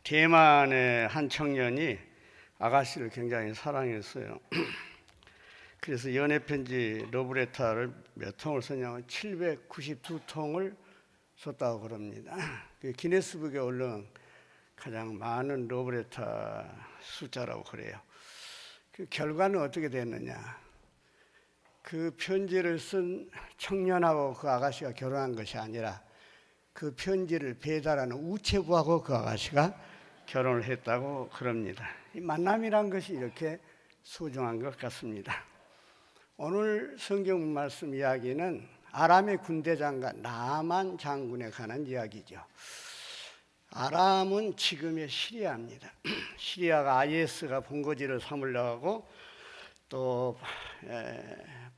대만의 한 청년이 아가씨를 굉장히 사랑했어요. 그래서 연애편지 러브레터를 몇 통을 썼냐면 792통을 썼다고 그럽니다. 기네스북에 올른 가장 많은 러브레터 숫자라고 그래요. 그 결과는 어떻게 됐느냐? 그 편지를 쓴 청년하고 그 아가씨가 결혼한 것이 아니라 그 편지를 배달하는 우체부하고 그 아가씨가 결혼을 했다고 그럽니다. 이 만남이란 것이 이렇게 소중한 것 같습니다. 오늘 성경 말씀 이야기는 아람의 군대 장관 나만 장군에 관한 이야기죠. 아람은 지금의 시리아입니다. 시리아가 IS가 본거지를 삼으려고 또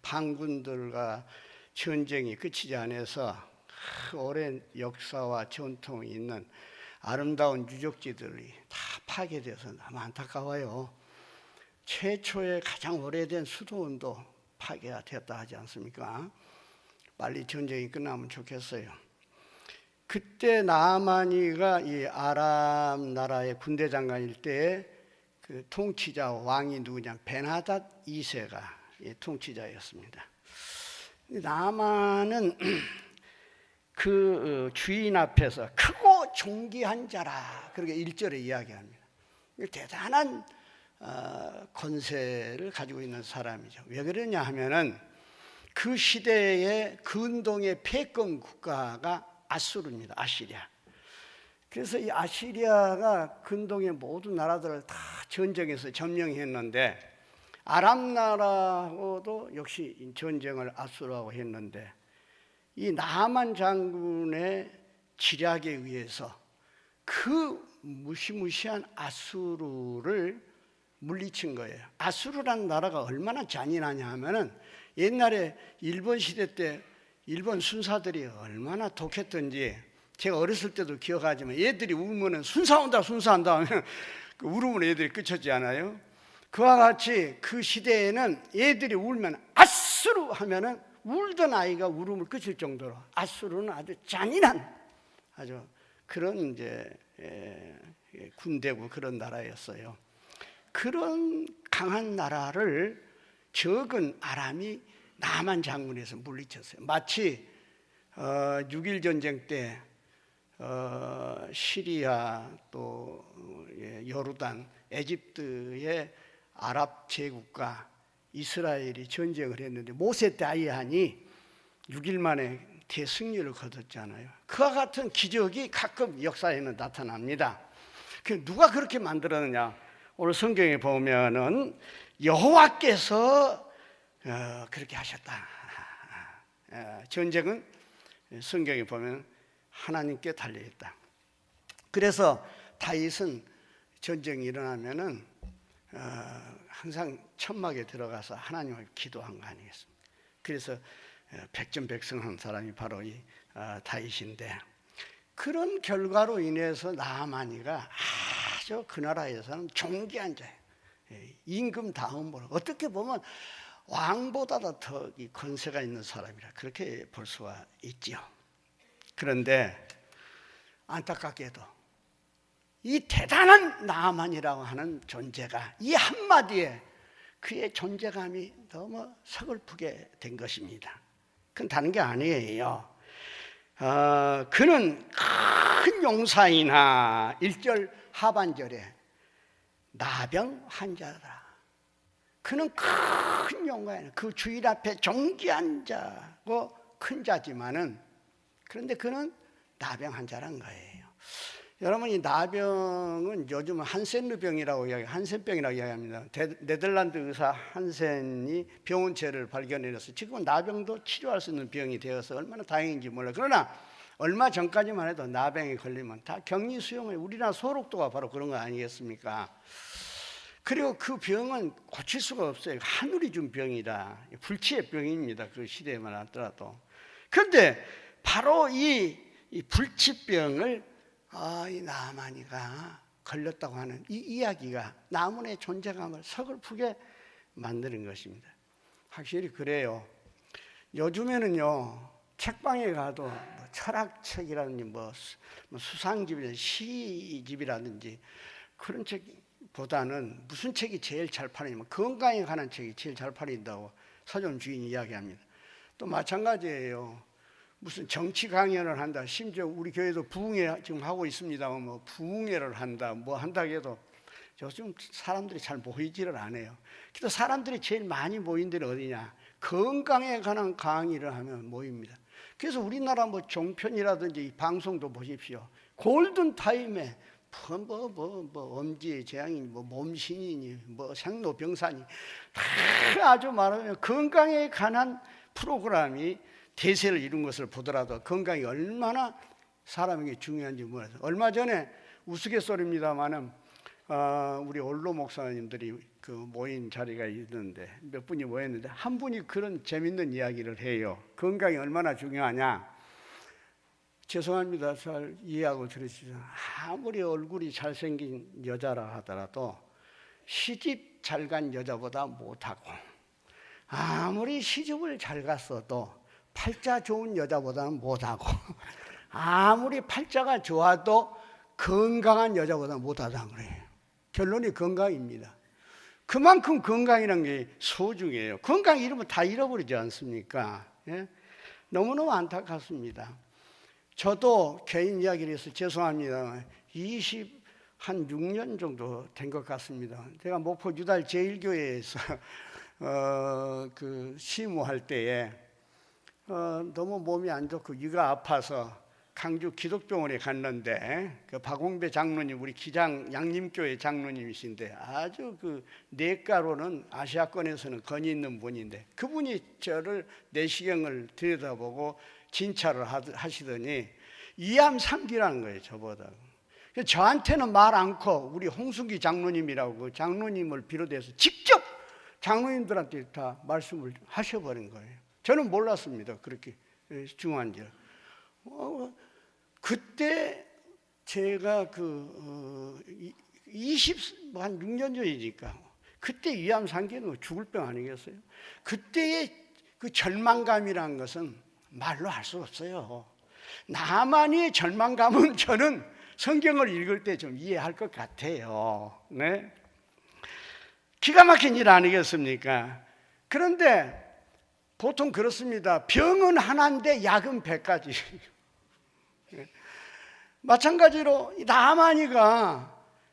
반군들과 전쟁이 끝이지 않아서 오랜 역사와 전통이 있는 아름다운 유적지들이 다 파괴돼서 너무 안타까워요. 최초의 가장 오래된 수도원도 파괴가 되었다 하지 않습니까? 빨리 전쟁이 끝나면 좋겠어요. 그때 나아마니가 이 아람 나라의 군대 장관일 때에 그 통치자 왕이 누구냐? 베나닷 2세가 통치자였습니다. 나아만은 그 주인 앞에서 크고 존귀한 자라 그렇게 1절에 이야기합니다. 대단한 권세를 가지고 있는 사람이죠. 왜 그러냐 하면은 그 시대의 근동의 패권 국가가 아수르입니다. 아시리아. 그래서 이 아시리아가 근동의 모든 나라들을 다 전쟁에서 점령했는데 아람 나라하고도 역시 전쟁을 아수르하고 했는데 이 나아만 장군의 지략에 의해서 그 무시무시한 아수르를 물리친 거예요. 아수르라는 나라가 얼마나 잔인하냐 하면은 옛날에 일본 시대 때 일본 순사들이 얼마나 독했던지 제가 어렸을 때도 기억하지만 얘들이 울면은 순사 온다 순사한다 하면 그 울음으로 애들이 끝쳤지 않아요? 그와 같이 그 시대에는 애들이 울면 아수르 하면은 울던 아이가 울음을 그칠 정도로 아수르는 아주 잔인한 아주 그런 이제 군대고 그런 나라였어요. 그런 강한 나라를 적은 아람이 나만 장군에서 물리쳤어요. 마치 6.1 전쟁 때 시리아 또 요르단, 에집트의 아랍 제국과 이스라엘이 전쟁을 했는데 모세 때 아이하니 6일 만에 대승리를 거뒀잖아요. 그와 같은 기적이 가끔 역사에는 나타납니다. 누가 그렇게 만들었느냐? 오늘 성경에 보면은 여호와께서 그렇게 하셨다. 전쟁은 성경에 보면 하나님께 달려있다. 그래서 다윗은 전쟁이 일어나면은 항상 천막에 들어가서 하나님을 기도한 거 아니겠습니까? 그래서 백전백승한 사람이 바로 이 다윗인데 그런 결과로 인해서 나아마니가 아주 그 나라에서는 존귀한 자예요. 임금 다음으로 어떻게 보면 왕보다도 더 이 권세가 있는 사람이라 그렇게 볼 수가 있죠. 그런데 안타깝게도 이 대단한 나아만이라고 하는 존재가 이 한마디에 그의 존재감이 너무 서글프게 된 것입니다. 그건 다른 게 아니에요. 그는 큰 용사이나 1절 하반절에 나병 환자라. 그는 큰 용사이나 그 주일 앞에 존귀한 자고 큰 자지만은 그런데 그는 나병 환자란 거예요. 여러분 이 나병은 요즘 한센병이라고 이야기합니다. 네덜란드 의사 한센이 병원체를 발견해서 지금은 나병도 치료할 수 있는 병이 되어서 얼마나 다행인지 몰라요. 그러나 얼마 전까지만 해도 나병에 걸리면 다 격리 수용을 우리나라 소록도가 바로 그런 거 아니겠습니까? 그리고 그 병은 고칠 수가 없어요. 하늘이 준 병이다. 불치의 병입니다. 그 시대에만 하더라도. 그런데 바로 이 불치병을 이 나아마니가 걸렸다고 하는 이 이야기가 나문의 존재감을 서글프게 만드는 것입니다. 확실히 그래요. 요즘에는요 책방에 가도 뭐 철학책이라든지 뭐 수상집이라든지 시집이라든지 그런 책보다는 무슨 책이 제일 잘 팔리냐면 건강에 관한 책이 제일 잘 팔린다고 서점 주인이 이야기합니다. 또 마찬가지예요. 무슨 정치 강연을 한다, 심지어 우리 교회도 부흥회 지금 하고 있습니다만 뭐 부흥회를 한다, 뭐 한다 해도 요즘 사람들이 잘 모이지를 않아요. 그래서 사람들이 제일 많이 모인 데는 어디냐? 건강에 관한 강의를 하면 모입니다. 그래서 우리나라 뭐 종편이라든지 방송도 보십시오. 골든 타임에 엄지의 재앙이니 뭐 몸신이니 뭐 생로병사니 다 아주 말하면 건강에 관한 프로그램이 대세를 이룬 것을 보더라도 건강이 얼마나 사람에게 중요한지 몰라서 얼마 전에 우스갯소리입니다만은 우리 원로 목사님들이 그 모인 자리가 있는데 몇 분이 모였는데 한 분이 그런 재밌는 이야기를 해요. 건강이 얼마나 중요하냐. 죄송합니다. 잘 이해하고 들으시죠. 아무리 얼굴이 잘생긴 여자라 하더라도 시집 잘 간 여자보다 못하고 아무리 시집을 잘 갔어도 팔자 좋은 여자보다는 못하고 아무리 팔자가 좋아도 건강한 여자보다 못하다는 거예요. 결론이 건강입니다. 그만큼 건강이라는 게 소중해요. 건강 잃으면 다 잃어버리지 않습니까? 예? 너무너무 안타깝습니다. 저도 개인 이야기를 해서 죄송합니다. 26년 정도 된 것 같습니다. 제가 목포 유달 제1교회에서 그 시무할 때에 너무 몸이 안 좋고 위가 아파서 강주 기독병원에 갔는데 그 박홍배 장로님 우리 기장 양림교회 장로님이신데 아주 그 내과로는 아시아권에서는 권위 있는 분인데 그분이 저를 내시경을 들여다보고 진찰을 하시더니 이암 3기라는 거예요. 저보다. 저한테는 말 않고 우리 홍순기 장로님이라고 그 장로님을 비롯해서 직접 장로님들한테 다 말씀을 하셔버린 거예요. 저는 몰랐습니다. 그렇게 중요한 줄. 그때 제가 한 6년 전이니까 그때 위암 3기는 죽을 병 아니겠어요? 그때의 그 절망감이라는 것은 말로 할 수 없어요. 나만의 절망감은 저는 성경을 읽을 때 좀 이해할 것 같아요. 네? 기가 막힌 일 아니겠습니까? 그런데 보통 그렇습니다. 병은 하나인데 약은 100가지. 마찬가지로 나만이가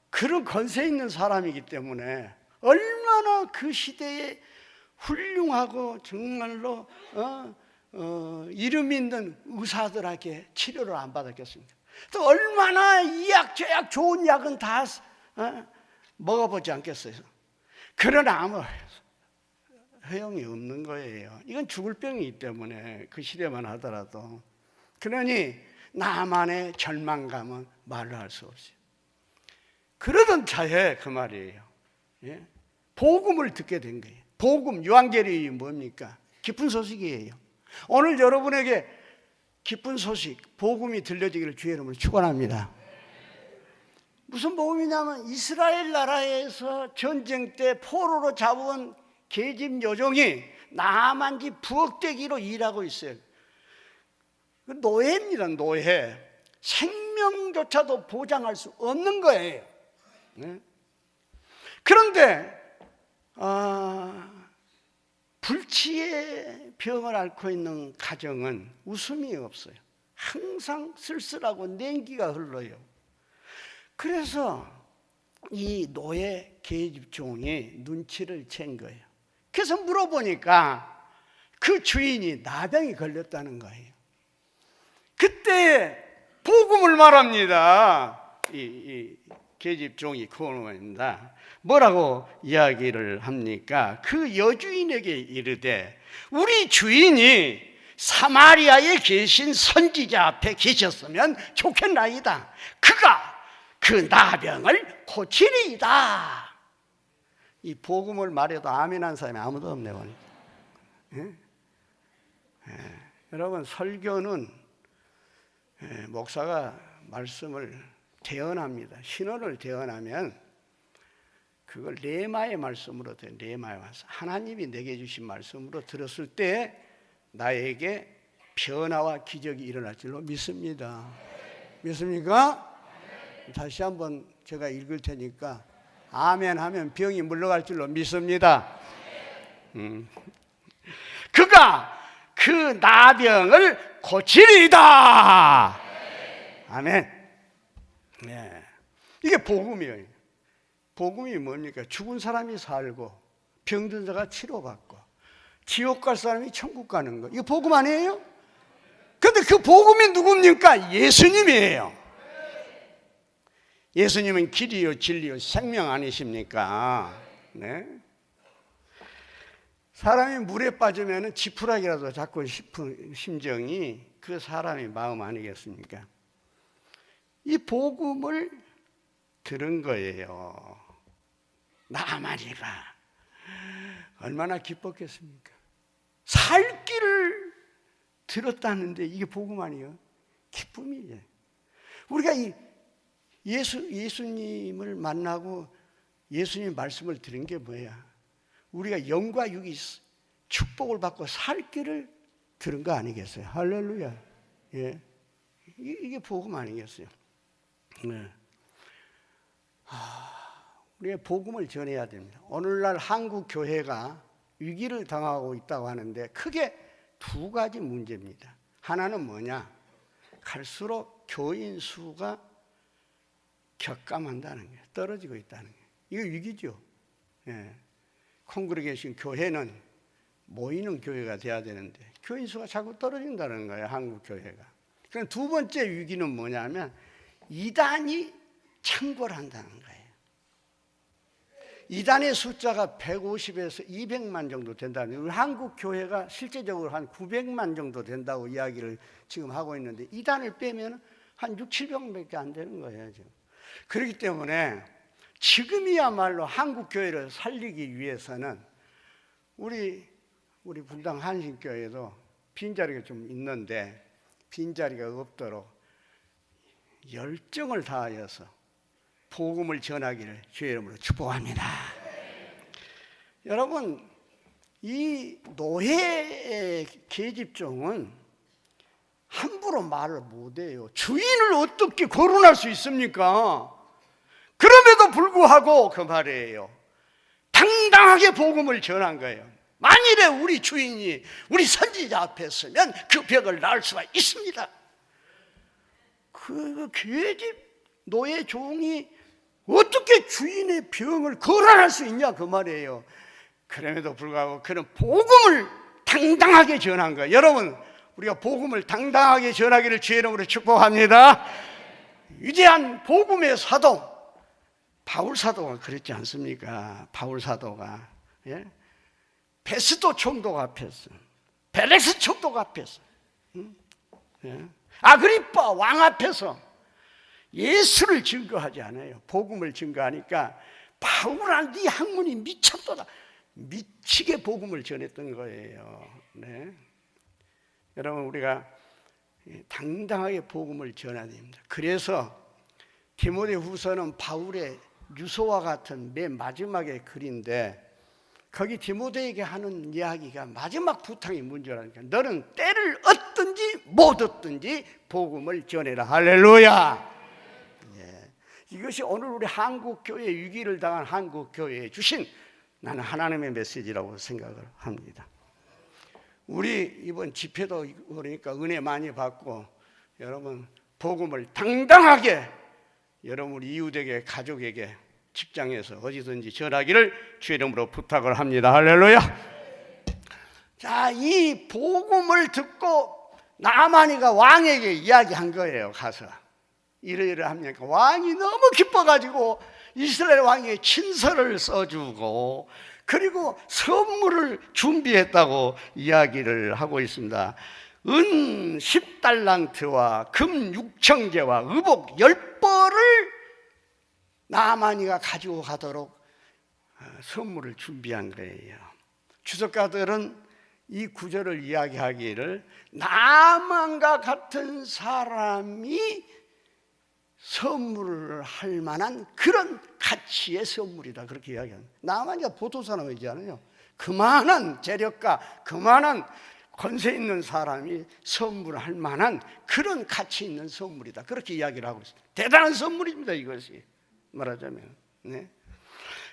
그런 권세 있는 사람이기 때문에 얼마나 그 시대에 훌륭하고 정말로 이름 있는 의사들에게 치료를 안 받았겠습니까? 또 얼마나 이 약 저 약 좋은 약은 다 먹어보지 않겠어요? 그러나 아무 효용이 없는 거예요. 이건 죽을 병이기 때문에 그 시대만 하더라도. 그러니 나만의 절망감은 말로 할 수 없어요. 그러던 차에 그 말이에요. 예? 복음을 듣게 된 거예요. 복음, 유한계리 뭡니까? 기쁜 소식이에요. 오늘 여러분에게 기쁜 소식, 복음이 들려지기를 주의 이름으로 축원합니다. 무슨 복음이냐면 이스라엘 나라에서 전쟁 때 포로로 잡은 계집 여종이 나만지 부엌대기로 일하고 있어요. 노예입니다. 노예. 생명조차도 보장할 수 없는 거예요. 그런데 불치의 병을 앓고 있는 가정은 웃음이 없어요. 항상 쓸쓸하고 냉기가 흘러요. 그래서 이 노예 계집종이 눈치를 챈 거예요. 그래서 물어보니까 그 주인이 나병이 걸렸다는 거예요. 그때 복음을 말합니다. 이 계집종이 그놈입니다. 뭐라고 이야기를 합니까? 그 여주인에게 이르되 우리 주인이 사마리아에 계신 선지자 앞에 계셨으면 좋겠나이다. 그가 그 나병을 고치리이다. 이 복음을 말해도 아멘한 사람이 아무도 없네요. 예? 여러분 설교는 목사가 말씀을 대언합니다. 신원을 대언하면 그걸 레마의 말씀으로 레마의 말씀. 하나님이 내게 주신 말씀으로 들었을 때 나에게 변화와 기적이 일어날 줄로 믿습니다. 믿습니까? 다시 한번 제가 읽을 테니까 아멘 하면 병이 물러갈 줄로 믿습니다. 그가 그 나병을 고치리이다. 아멘. 네. 이게 복음이에요. 복음이 뭡니까? 죽은 사람이 살고 병든 자가 치료받고 지옥 갈 사람이 천국 가는 거. 이거 복음 아니에요? 근데 그 복음이 누굽니까? 예수님이에요. 예수님은 길이요 진리요 생명 아니십니까? 네. 사람이 물에 빠지면 지푸라기라도 잡고 싶은 심정이 그 사람의 마음 아니겠습니까? 이 복음을 들은 거예요. 나아마니가 얼마나 기뻤겠습니까? 살 길을 들었다는데 이게 복음 아니에요? 기쁨이에요. 우리가 이 예수님을 만나고 예수님 말씀을 들은 게 뭐야? 우리가 영과 육이 축복을 받고 살 길을 들은 거 아니겠어요? 할렐루야. 예. 이게 복음 아니겠어요? 네. 우리가 복음을 전해야 됩니다. 오늘날 한국 교회가 위기를 당하고 있다고 하는데 크게 두 가지 문제입니다. 하나는 뭐냐? 갈수록 교인 수가 격감한다는 거예요. 떨어지고 있다는 거예요. 이거 위기죠. 예. 콩그레게이션 교회는 모이는 교회가 돼야 되는데 교인 수가 자꾸 떨어진다는 거예요. 한국 교회가. 그럼 두 번째 위기는 뭐냐면 이단이 창궐한다는 거예요. 이단의 숫자가 150에서 200만 정도 된다는 거예요. 한국 교회가 실제적으로 한 900만 정도 된다고 이야기를 지금 하고 있는데 이단을 빼면 한 6, 700밖에 안 되는 거예요. 지금. 그렇기 때문에 지금이야말로 한국 교회를 살리기 위해서는 우리 분당 한신교회도 빈자리가 좀 있는데 빈자리가 없도록 열정을 다하여서 복음을 전하기를 주의 이름으로 축복합니다. 여러분, 이 노예의 계집종은 함부로 말을 못해요. 주인을 어떻게 거론할 수 있습니까? 그럼에도 불구하고 그 말이에요. 당당하게 복음을 전한 거예요. 만일에 우리 주인이 우리 선지자 앞에 서면 그 벽을 나을 수가 있습니다. 그 계집 노예 종이 어떻게 주인의 병을 거란할 수 있냐 그 말이에요. 그럼에도 불구하고 그런 복음을 당당하게 전한 거예요. 여러분, 우리가 복음을 당당하게 전하기를 주의 이름으로 축복합니다. 위대한 복음의 사도 바울 사도가 그랬지 않습니까? 바울 사도가 베스도 총독 앞에서, 벨렉스 총독 앞에서, 아그리빠 왕 앞에서 예수를 증거하지 않아요. 복음을 증거하니까 바울아 네 학문이 미쳤도다. 미치게 복음을 전했던 거예요. 네. 여러분, 우리가 당당하게 복음을 전해야 됩니다. 그래서 디모데후서는 바울의 유서와 같은 맨 마지막의 글인데 거기 디모데에게 하는 이야기가 마지막 부탁이 문제라니까. 너는 때를 얻든지 못 얻든지 복음을 전해라. 할렐루야. 이것이 오늘 우리 한국교회 위기를 당한 한국교회에 주신 나는 하나님의 메시지라고 생각을 합니다. 우리 이번 집회도 그러니까 은혜 많이 받고 여러분 복음을 당당하게 여러분 우리 이웃에게 가족에게 직장에서 어디든지 전하기를 주의 이름으로 부탁을 합니다. 할렐루야. 자, 이 복음을 듣고 나아마니가 왕에게 이야기한 거예요. 가서 이러이러합니까? 왕이 너무 기뻐가지고 이스라엘 왕에게 친서를 써주고 그리고 선물을 준비했다고 이야기를 하고 있습니다. 은 10달란트와 금 6,000개와 의복 10벌을 나아마니가 가지고 가도록 선물을 준비한 거예요. 주석가들은 이 구절을 이야기하기를 나아만과 같은 사람이 선물을 할 만한 그런 가치의 선물이다 그렇게 이야기합니다. 나아만이가 보통 사람이지 않아요. 그만한 재력가, 그만한 권세 있는 사람이 선물할 만한 그런 가치 있는 선물이다. 그렇게 이야기를 하고 있어요. 대단한 선물입니다, 이것이. 말하자면. 네.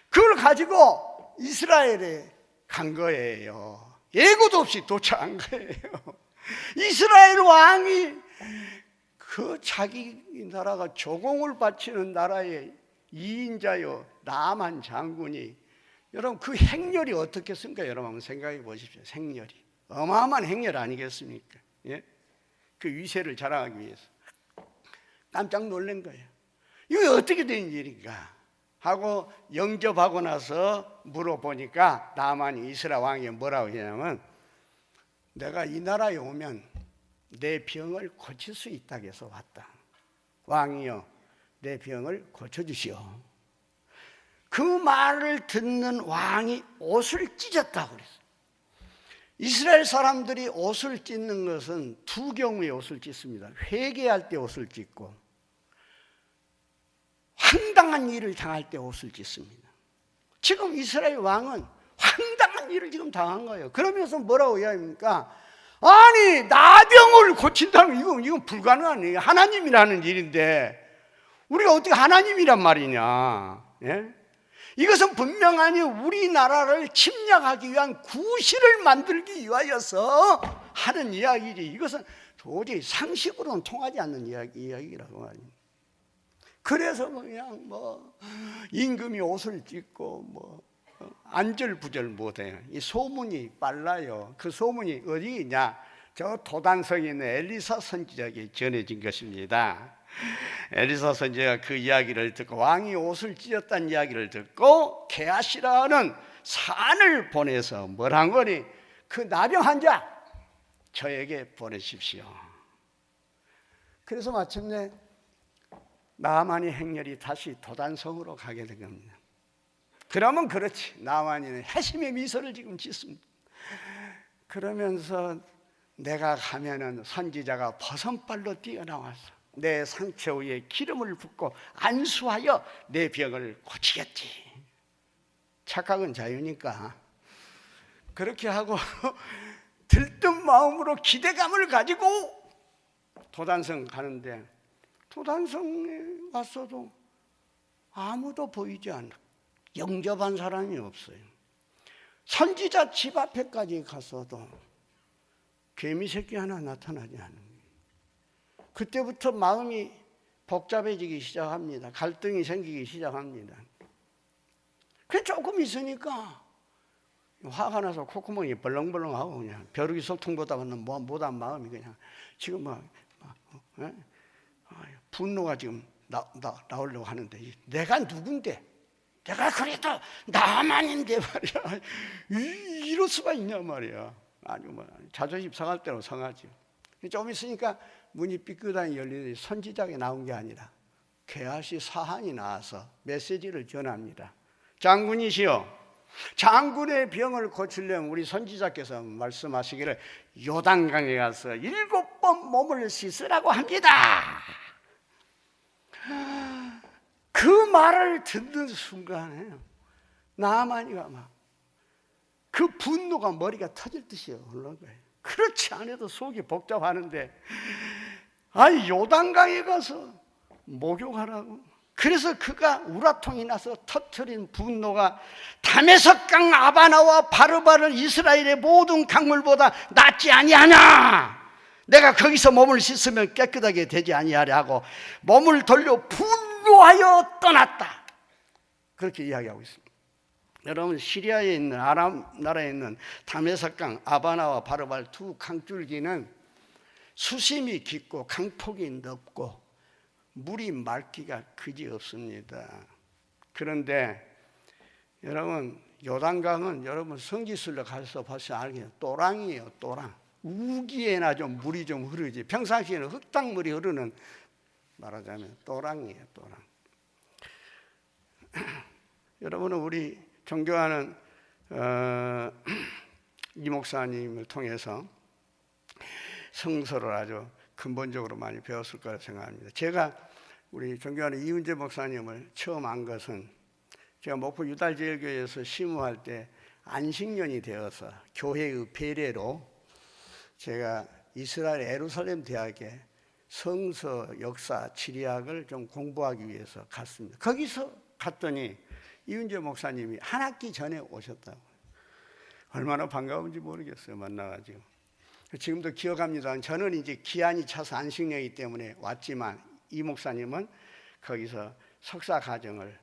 그걸 가지고 이스라엘에 간 거예요. 예고도 없이 도착한 거예요. 이스라엘 왕이 그 자기 나라가 조공을 바치는 나라의 2인자요 나만 장군이, 여러분 그 행렬이 어떻겠습니까? 여러분 한번 생각해 보십시오. 행렬이 어마어마한 행렬 아니겠습니까? 예? 그 위세를 자랑하기 위해서 깜짝 놀란 거예요. 이거 어떻게 된 일인가 하고 영접하고 나서 물어보니까 나만이 이스라엘 왕이 뭐라고 했냐면, 내가 이 나라에 오면 내 병을 고칠 수 있다고 해서 왔다. 왕이여, 내 병을 고쳐주시오. 그 말을 듣는 왕이 옷을 찢었다고 그랬어요. 이스라엘 사람들이 옷을 찢는 것은 두 경우에 옷을 찢습니다. 회개할 때 옷을 찢고 황당한 일을 당할 때 옷을 찢습니다. 지금 이스라엘 왕은 황당한 일을 지금 당한 거예요. 그러면서 뭐라고 이야기합니까? 아니, 나병을 고친다는 거 이건 불가능한 일이에요. 하나님이라는 일인데 우리가 어떻게 하나님이란 말이냐? 예? 이것은 분명하니 우리나라를 침략하기 위한 구실을 만들기 위하여서 하는 이야기지, 이것은 도저히 상식으로는 통하지 않는 이야기라고 말입니다. 그래서 그냥 임금이 옷을 찢고 안절부절 못해요. 이 소문이 빨라요. 그 소문이 어디 있냐? 저 도단성에 있는 엘리사 선지자에게 전해진 것입니다. 엘리사 선지자가 그 이야기를 듣고, 왕이 옷을 찢었다는 이야기를 듣고 게하시라는 산을 보내서 뭐란 거니? 그 나병 환자 저에게 보내십시오. 그래서 마침내 나만이 행렬이 다시 도단성으로 가게 된 겁니다. 그러면 그렇지, 나만이는 해심의 미소를 지금 짓습니다. 그러면서 내가 가면은 선지자가 버선발로 뛰어나와서 내 상처 위에 기름을 붓고 안수하여 내 병을 고치겠지. 착각은 자유니까 그렇게 하고 들뜬 마음으로 기대감을 가지고 도단성 가는데, 도단성에 왔어도 아무도 보이지 않아. 영접한 사람이 없어요. 선지자 집 앞에까지 갔어도 개미 새끼 하나 나타나지 않는 거예요. 그때부터 마음이 복잡해지기 시작합니다. 갈등이 생기기 시작합니다. 그 조금 있으니까 화가 나서 콧구멍이 벌렁벌렁하고 그냥 벼룩이 소통보다는 못한 마음이 그냥 지금 분노가 지금 나오려고 하는데, 내가 누군데? 내가 그래도 나만인데 말이야. 이럴 수가 있냐 말이야. 아주 자존심 상할 대로 상하죠. 좀 있으니까 문이 삐끗하게 열리더니 선지자가 나온 게 아니라 게하시 사한이 나와서 메시지를 전합니다. 장군이시여, 장군의 병을 고치려면 우리 선지자께서 말씀하시기를 요단강에 가서 7번 몸을 씻으라고 합니다. 그 말을 듣는 순간에 나만이가 막 그 분노가 머리가 터질 듯이 올라온 거예요. 그렇지 않아도 속이 복잡하는데, 아니 요단강에 가서 목욕하라고. 그래서 그가 우라통이 나서 터뜨린 분노가 다메섹강 아바나와 바르바를 이스라엘의 모든 강물보다 낫지 아니하냐? 내가 거기서 몸을 씻으면 깨끗하게 되지 아니하랴 하고 몸을 돌려 분노하여 떠났다. 그렇게 이야기하고 있습니다. 여러분, 시리아에 있는 아람 나라에 있는 다메섹강 아바나와 바르발 두 강줄기는 수심이 깊고 강폭이 넓고 물이 맑기가 그지 없습니다. 그런데 여러분, 요단강은 여러분 성지순례 가서 보시면 알겠어요. 또랑이에요. 또랑. 우기에나 좀 물이 좀 흐르지, 평상시에는 흙탕물이 흐르는, 말하자면 또랑이에요. 또랑. 여러분은 우리 존경하는 이 목사님을 통해서 성서를 아주 근본적으로 많이 배웠을 거라 생각합니다. 제가 우리 존경하는 이은재 목사님을 처음 안 것은, 제가 목포 유달제일교회에서 심우할 때 안식년이 되어서 교회의 배례로 제가 이스라엘 예루살렘 대학에 성서, 역사, 지리학을 좀 공부하기 위해서 갔습니다. 거기서 갔더니 이은재 목사님이 한 학기 전에 오셨다고. 얼마나 반가운지 모르겠어요. 만나가지고. 지금도 기억합니다. 저는 이제 기한이 차서 안식년이기 때문에 왔지만 이 목사님은 거기서 석사 과정을,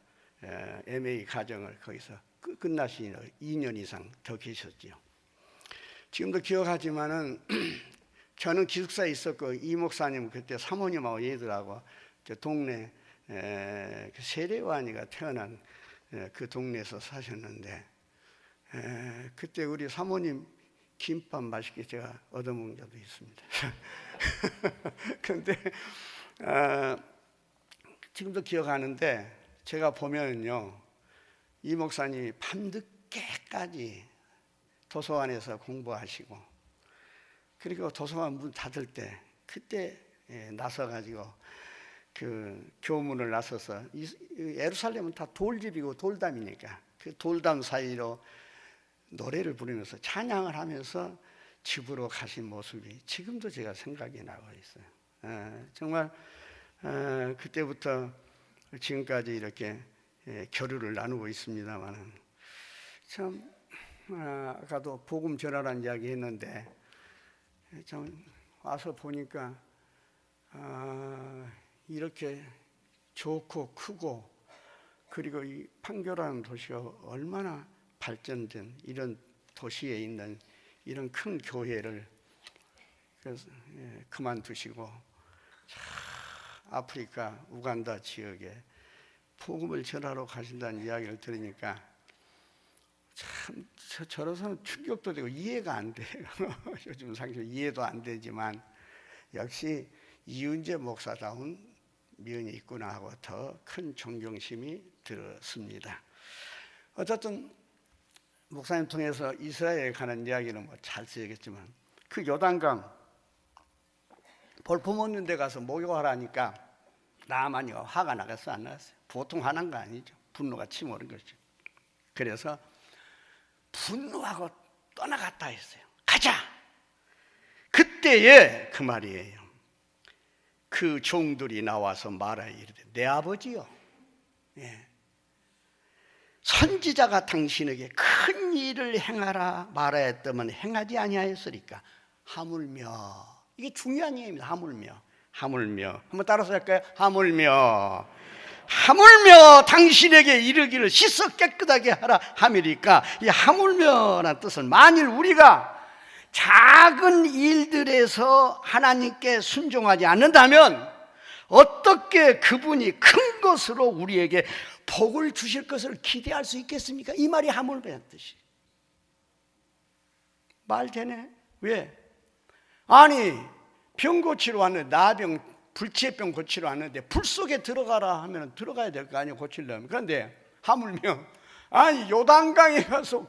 MA 과정을 거기서 끝나신 2년 이상 더 계셨지요. 지금도 기억하지만은 저는 기숙사에 있었고 이 목사님 그때 사모님하고 얘들하고 저 동네 세례요한이가 태어난 그 동네에서 사셨는데 그때 우리 사모님 김밥 맛있게 제가 얻어먹은 적도 있습니다. 그런데 지금도 기억하는데 제가 보면요 이 목사님이 밤늦게까지 도서관에서 공부하시고 그리고 도서관 문 닫을 때 그때 나서가지고 그 교문을 나서서 예루살렘은 다 돌집이고 돌담이니까 그 돌담 사이로 노래를 부르면서 찬양을 하면서 집으로 가신 모습이 지금도 제가 생각이 나고 있어요. 정말 그때부터 지금까지 이렇게 교류를 나누고 있습니다만 참 아까도 복음 전하라는 이야기 했는데 좀 와서 보니까 이렇게 좋고 크고 그리고 이 판교라는 도시가 얼마나 발전된 이런 도시에 있는 이런 큰 교회를 그만두시고 아프리카 우간다 지역에 복음을 전하러 가신다는 이야기를 들으니까 참 저로서는 충격도 되고 이해가 안 돼요. 요즘 상식 이해도 안 되지만 역시 이은재 목사다운 면이 있구나 하고 더 큰 존경심이 들었습니다. 어쨌든 목사님 통해서 이스라엘에 가는 이야기는 뭐 잘 쓰겠지만 그 요단강 볼품 없는 데 가서 목욕하라니까 나만이가 화가 나겠어 안 나갔어요? 보통 화난 거 아니죠. 분노가 치밀은 것이죠. 그래서 분노하고 떠나갔다 했어요. 가자! 그때에 그 말이에요. 그 종들이 나와서 말하여 이르되 내 아버지요 선지자가 당신에게 큰 일을 행하라 말하였다면 행하지 아니하였으리까 하물며 이게 중요한 얘기입니다. 하물며 한번 따라서 할까요? 하물며 당신에게 이르기를 씻어 깨끗하게 하라 하미리까 이 하물며라는 뜻은 만일 우리가 작은 일들에서 하나님께 순종하지 않는다면 어떻게 그분이 큰 것으로 우리에게 복을 주실 것을 기대할 수 있겠습니까? 이 말이 하물며라는 뜻이에요. 말 되네? 왜? 아니 병 고치러 왔는데 나병 불치병 고치러 왔는데 불 속에 들어가라 하면 들어가야 될 거 아니에요 고치려면. 그런데 하물며 아니 요단강에 가서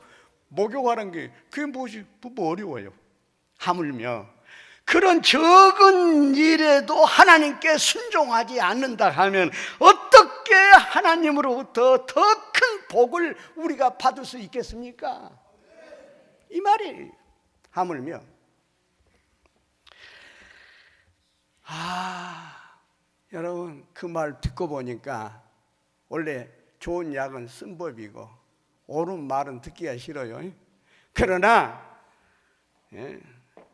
목욕하는 게 그게 뭐 어려워요. 하물며 그런 적은 일에도 하나님께 순종하지 않는다 하면 어떻게 하나님으로부터 더 큰 복을 우리가 받을 수 있겠습니까? 이 말이 하물며 여러분 그 말 듣고 보니까 원래 좋은 약은 쓴 법이고 옳은 말은 듣기가 싫어요. 그러나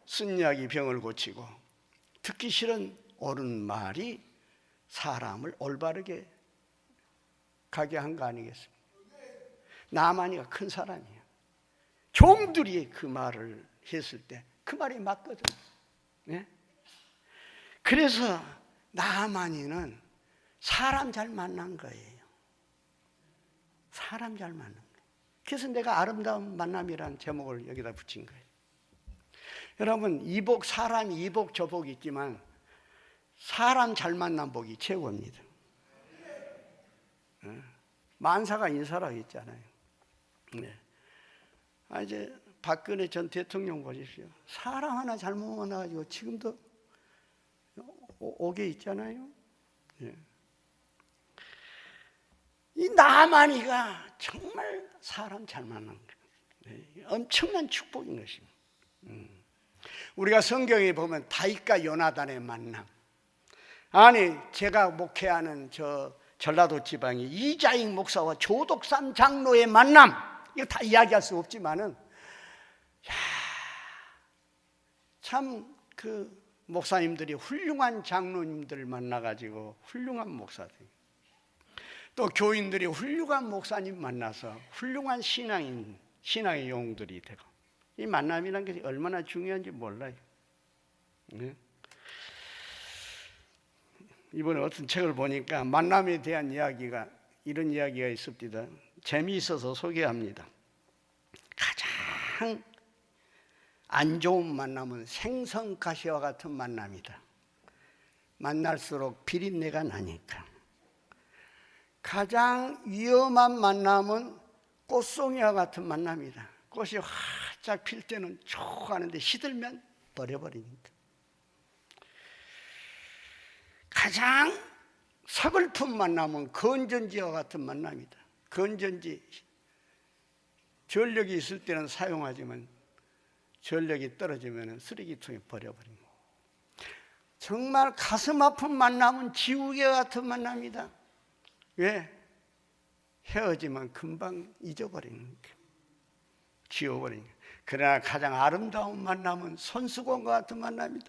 쓴 약이 병을 고치고 듣기 싫은 옳은 말이 사람을 올바르게 가게 한 거 아니겠습니까? 나만이가 큰 사람이에요. 종들이 그 말을 했을 때 그 말이 맞거든. 그래서 나만이는 사람 잘 만난 거예요. 사람 잘 만난 거예요. 그래서 내가 아름다운 만남이라는 제목을 여기다 붙인 거예요. 여러분 이복 사람 이복 저복 있지만 사람 잘 만난 복이 최고입니다. 만사가 인사라고 했잖아요. 이제 박근혜 전 대통령 보십시오. 사람 하나 잘못 만나가지고 지금도 오게 있잖아요. 이 나만이가 정말 사람 잘 만난 거예요. 엄청난 축복인 것입니다. 우리가 성경에 보면 다윗과 요나단의 만남, 아니 제가 목회하는 저 전라도 지방의 이자익 목사와 조덕삼 장로의 만남, 이거 다 이야기할 수 없지만은 참 그 목사님들이 훌륭한 장로님들을 만나가지고 훌륭한 목사들, 또 교인들이 훌륭한 목사님 만나서 훌륭한 신앙의 영웅들이 되고, 이 만남이라는 게 얼마나 중요한지 몰라요. 네? 이번에 어떤 책을 보니까 만남에 대한 이야기가, 이런 이야기가 있습니다. 재미있어서 소개합니다. 가장 안 좋은 만남은 생선가시와 같은 만남이다. 만날수록 비린내가 나니까. 가장 위험한 만남은 꽃송이와 같은 만남이다. 꽃이 활짝 필 때는 좋아하는데 시들면 버려버리니까. 가장 서글픈 만남은 건전지와 같은 만남이다. 건전지, 전력이 있을 때는 사용하지만 전력이 떨어지면 쓰레기통에 버려버리는 거. 정말 가슴 아픈 만남은 지우개 같은 만남이다. 왜? 헤어지면 금방 잊어버리는 거야. 지워버리는 거야. 그러나 가장 아름다운 만남은 손수건과 같은 만남이다.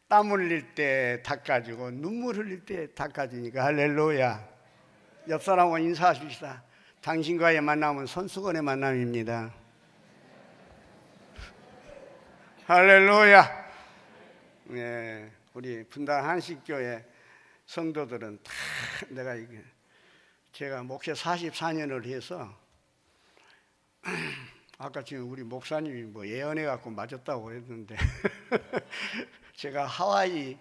땀 흘릴 때 닦아주고 눈물 흘릴 때 닦아주니까 할렐루야. 옆 사람과 인사하십시다. 당신과의 만남은 손수건의 만남입니다. 할렐루야. 네, 우리 분당 한식교회 성도들은 다 내가 이게 제가 목회 44년을 해서 아까 지금 우리 목사님이 뭐 예언해 갖고 맞았다고 했는데 제가 하와이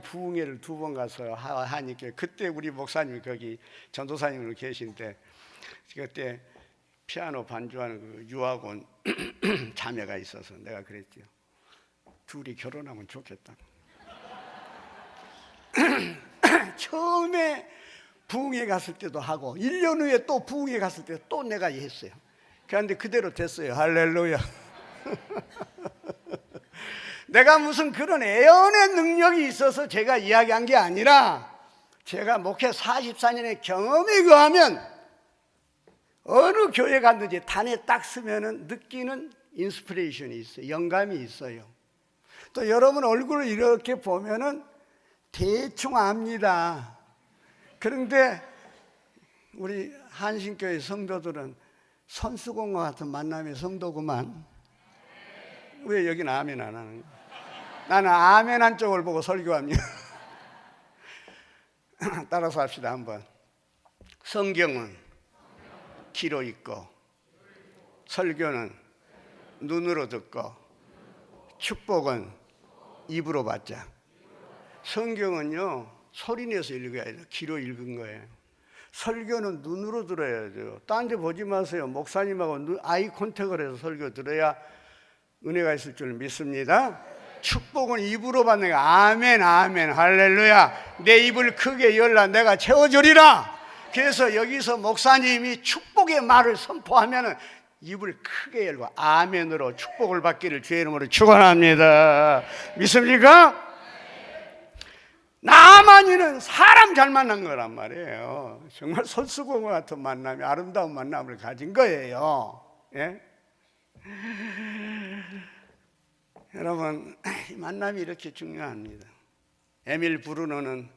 부흥회를 2번 가서 하니까 그때 우리 목사님이 거기 전도사님으로 계신데 그때 피아노 반주하는 그 유학원 자매가 있어서 내가 그랬죠. 둘이 결혼하면 좋겠다. 처음에 부흥회 갔을 때도 하고 1년 후에 또 부흥회 갔을 때 또 내가 했어요. 그런데 그대로 됐어요. 할렐루야. 내가 무슨 그런 애언의 능력이 있어서 제가 이야기한 게 아니라 제가 목회 44년의 경험에 의하면 어느 교회 갔는지 단에 딱 쓰면은 느끼는 인스피레이션이 있어요. 영감이 있어요. 또 여러분 얼굴을 이렇게 보면은 대충 압니다. 그런데 우리 한신교회 성도들은 손수건과 같은 만남의 성도구만. 왜 여기는 아멘 안 하는 거야? 나는 아멘 한 쪽을 보고 설교합니다. 따라서 합시다 한번. 성경은 귀로 읽고, 설교는 눈으로 듣고, 축복은 입으로 받자. 성경은요 소리내서 읽어야 돼요. 귀로 읽은 거예요. 설교는 눈으로 들어야죠. 딴 데 보지 마세요. 목사님하고 아이 컨택을 해서 설교 들어야 은혜가 있을 줄 믿습니다. 축복은 입으로 받는 거. 아멘 아멘 할렐루야. 내 입을 크게 열라 내가 채워주리라. 그래서 여기서 목사님이 축복의 말을 선포하면 입을 크게 열고 아멘으로 축복을 받기를 주의 이름으로 축원합니다. 믿습니까? 나만이는 사람 잘 만난 거란 말이에요. 정말 손수건과 같은 만남이 아름다운 만남을 가진 거예요. 예? 여러분, 이 만남이 이렇게 중요합니다. 에밀 브루너는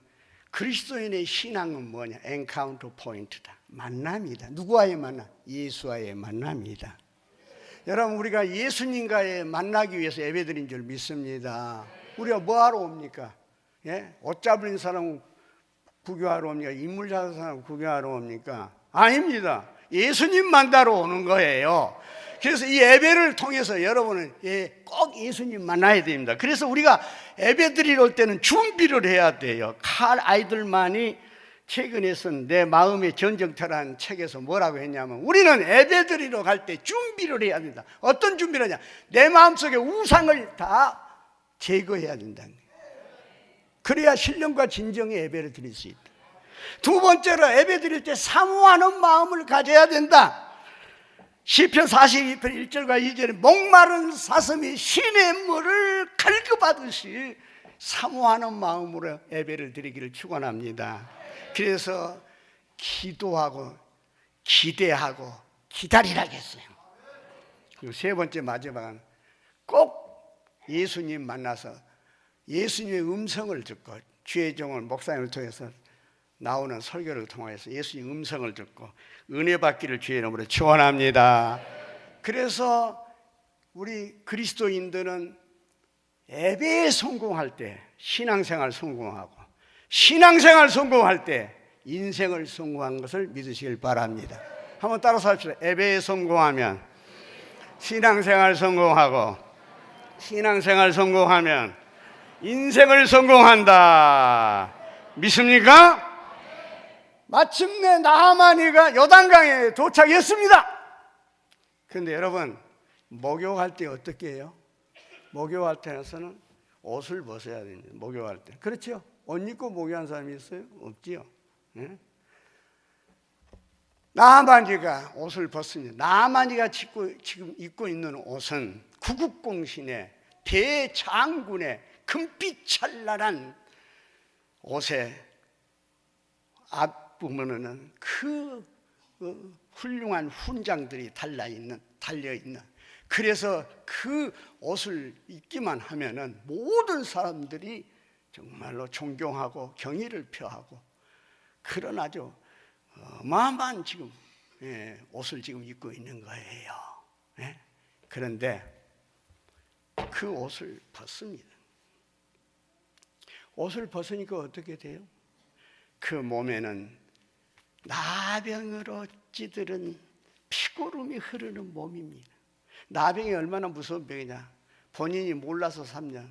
그리스도인의 신앙은 뭐냐? 엔카운터 포인트다. 만남이다. 누구와의 만남? 예수와의 만남이다. 여러분, 우리가 예수님과의 만나기 위해서 예배드린 줄 믿습니다. 우리가 뭐하러 옵니까? 예? 옷 잡은 사람 구경하러 옵니까? 인물 잡은 사람 구경하러 옵니까? 아닙니다. 예수님 만나러 오는 거예요. 그래서 이 예배를 통해서 여러분은 꼭 예수님 만나야 됩니다. 그래서 우리가 예배 드리러 올 때는 준비를 해야 돼요. 칼 아이들만이 최근에 쓴 내 마음의 전쟁터라는 책에서 뭐라고 했냐면 우리는 예배 드리러 갈 때 준비를 해야 된다. 어떤 준비를 하냐? 내 마음속에 우상을 다 제거해야 된다는 거예요. 그래야 신령과 진정의 예배를 드릴 수 있다. 두 번째로 예배 드릴 때 사모하는 마음을 가져야 된다. 시편 42편 1절과 2절에 목마른 사슴이 시냇물을 갈급하듯이 사모하는 마음으로 예배를 드리기를 축원합니다. 그래서 기도하고 기대하고 기다리라겠어요. 그리고 세 번째 마지막은 꼭 예수님 만나서 예수님의 음성을 듣고, 주의 종을 목사님을 통해서 나오는 설교를 통해서 예수님 음성을 듣고 은혜 받기를 주의 이름으로 축원합니다. 그래서 우리 그리스도인들은 예배에 성공할 때 신앙생활 성공하고, 신앙생활 성공할 때 인생을 성공한 것을 믿으시길 바랍니다. 한번 따라서 합시다. 예배에 성공하면 신앙생활 성공하고, 신앙생활 성공하면 인생을 성공한다. 믿습니까? 마침내 나하만이가 요단강에 도착했습니다. 그런데 여러분, 목욕할 때 어떻게 해요? 목욕할 때에서는 옷을 벗어야 됩니다. 목욕할 때. 그렇죠? 옷 입고 목욕한 사람이 있어요? 없지요. 네? 나하만이가 옷을 벗습니다. 나하만이가 지금 입고 있는 옷은 구국공신의 대장군의 금빛찬란한 옷에 앞부분에는 그 훌륭한 훈장들이 달려있는, 그래서 그 옷을 입기만 하면은 모든 사람들이 정말로 존경하고 경의를 표하고 그런 아주 어마어마한 지금 옷을 지금 입고 있는 거예요. 그런데 그 옷을 벗습니다. 옷을 벗으니까 어떻게 돼요? 그 몸에는 나병으로 찌들은 피고름이 흐르는 몸입니다. 나병이 얼마나 무서운 병이냐. 본인이 몰라서 3년,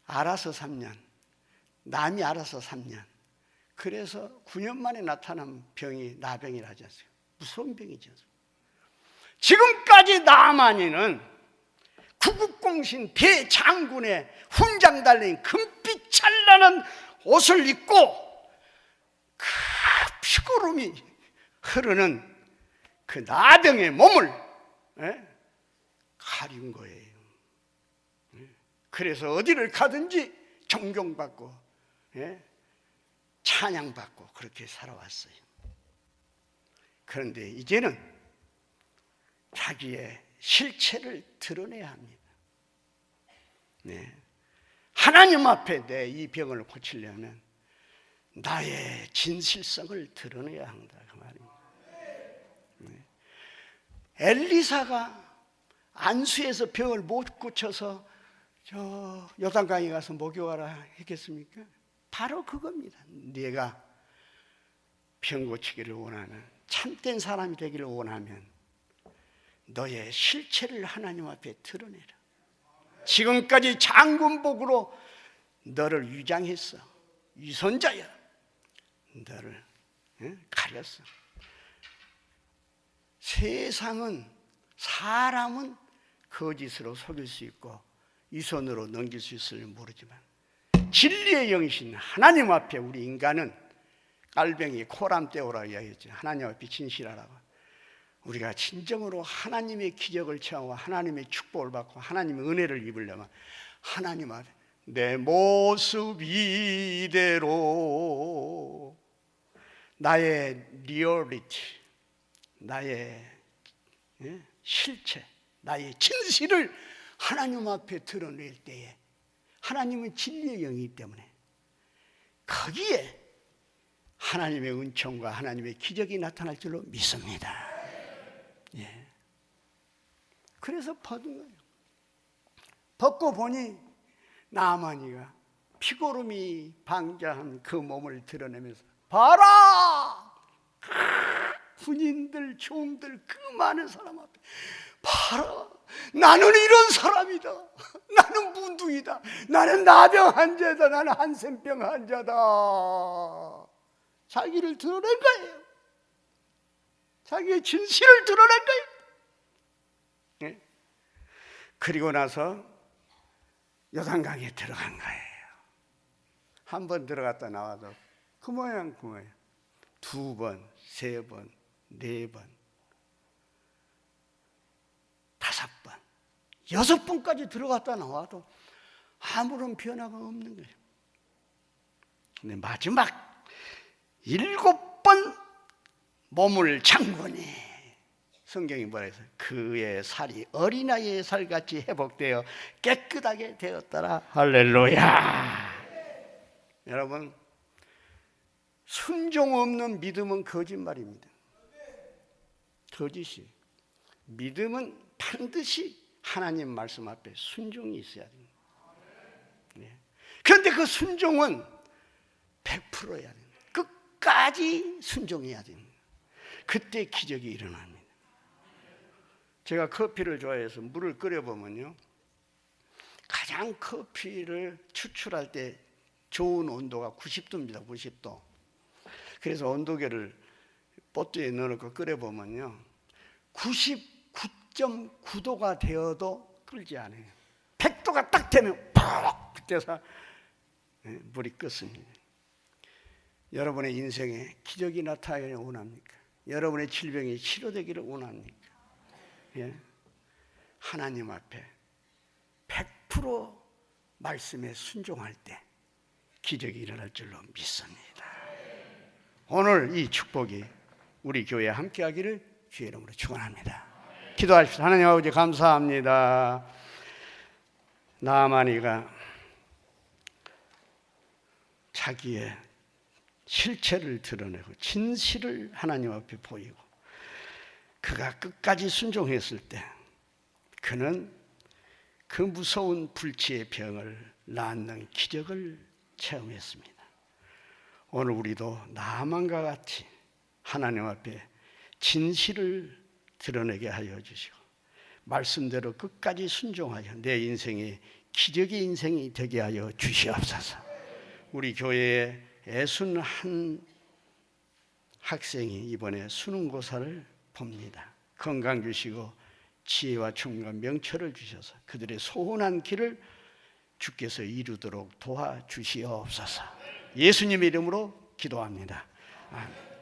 알아서 3년, 남이 알아서 3년. 그래서 9년 만에 나타난 병이 나병이라 하지 않습니까? 무서운 병이죠. 지금까지 나하만이는 구국공신 대장군의 훈장 달린 금빛 찬란한 옷을 입고 그 피고름이 흐르는 그 나병의 몸을 가린 거예요. 그래서 어디를 가든지 존경받고 찬양받고 그렇게 살아왔어요. 그런데 이제는 자기의 실체를 드러내야 합니다. 하나님 앞에 내 이 병을 고치려면 나의 진실성을 드러내야 한다 그 말입니다. 엘리사가 안수에서 병을 못 고쳐서 저 요단강에 가서 목욕하라 했겠습니까? 바로 그겁니다. 네가 병 고치기를 원하는 참된 사람이 되기를 원하면 너의 실체를 하나님 앞에 드러내라. 지금까지 장군복으로 너를 위장했어. 위선자야. 너를 가렸어. 세상은, 사람은 거짓으로 속일 수 있고 위선으로 넘길 수 있을지 모르지만 진리의 영이신 하나님 앞에 우리 인간은 깔병이 코람 떼오라고 이야기했죠. 하나님 앞에 진실하라고. 우리가 진정으로 하나님의 기적을 체험하고 하나님의 축복을 받고 하나님의 은혜를 입으려면 하나님 앞에 내 모습 이대로 나의 리얼리티, 나의 실체, 나의 진실을 하나님 앞에 드러낼 때에 하나님은 진리의 영이기 때문에 거기에 하나님의 은총과 하나님의 기적이 나타날 줄로 믿습니다. 그래서 벗은 거예요. 벗고 보니 나하만이가 피고름이 방자한 그 몸을 드러내면서 봐라! 군인들, 종들, 그 많은 사람 앞에 봐라! 나는 이런 사람이다. 나는 문둥이다. 나는 나병 환자다. 나는 한센병 환자다. 자기를 드러낸 거예요. 자기의 진실을 드러낸 거예요. 그리고 나서 요단강에 들어간 거예요. 한 번 들어갔다 나와도 그 모양 그 모양. 2번, 3번, 4번, 6번까지 들어갔다 나와도 아무런 변화가 없는 거예요. 근데 마지막 7번 몸을 잠그니 성경이 뭐라 해서 그의 살이 어린아이의 살같이 회복되어 깨끗하게 되었더라. 할렐루야. 여러분, 순종 없는 믿음은 거짓말입니다. 거짓이. 믿음은 반드시 하나님 말씀 앞에 순종이 있어야 됩니다. 그런데 그 순종은 100%여야 됩니다. 끝까지 순종해야 됩니다. 그때 기적이 일어납니다. 제가 커피를 좋아해서 물을 끓여보면요, 가장 커피를 추출할 때 좋은 온도가 90도입니다. 90도. 그래서 온도계를 뽀뚜에 넣어놓고 끓여보면요, 99.9도가 되어도 끓지 않아요. 100도가 딱 되면 팍! 그때서 물이 끓습니다. 여러분의 인생에 기적이 나타나기를 원합니까? 여러분의 질병이 치료되기를 원합니까? 예? 하나님 앞에 100% 말씀에 순종할 때 기적이 일어날 줄로 믿습니다. 오늘 이 축복이 우리 교회에 함께하기를 주의 이름으로 축원합니다. 기도하십시오. 하나님 아버지 감사합니다. 나아만이가 자기의 실체를 드러내고 진실을 하나님 앞에 보이고 그가 끝까지 순종했을 때 그는 그 무서운 불치의 병을 낫는 기적을 체험했습니다. 오늘 우리도 나아만과 같이 하나님 앞에 진실을 드러내게 하여 주시고 말씀대로 끝까지 순종하여 내 인생이 기적의 인생이 되게 하여 주시옵소서. 우리 교회에 애순 한 학생이 이번에 수능고사를 봅니다. 건강 주시고 지혜와 충과 명철을 주셔서 그들의 소원한 길을 주께서 이루도록 도와주시옵소서. 예수님의 이름으로 기도합니다. 아멘.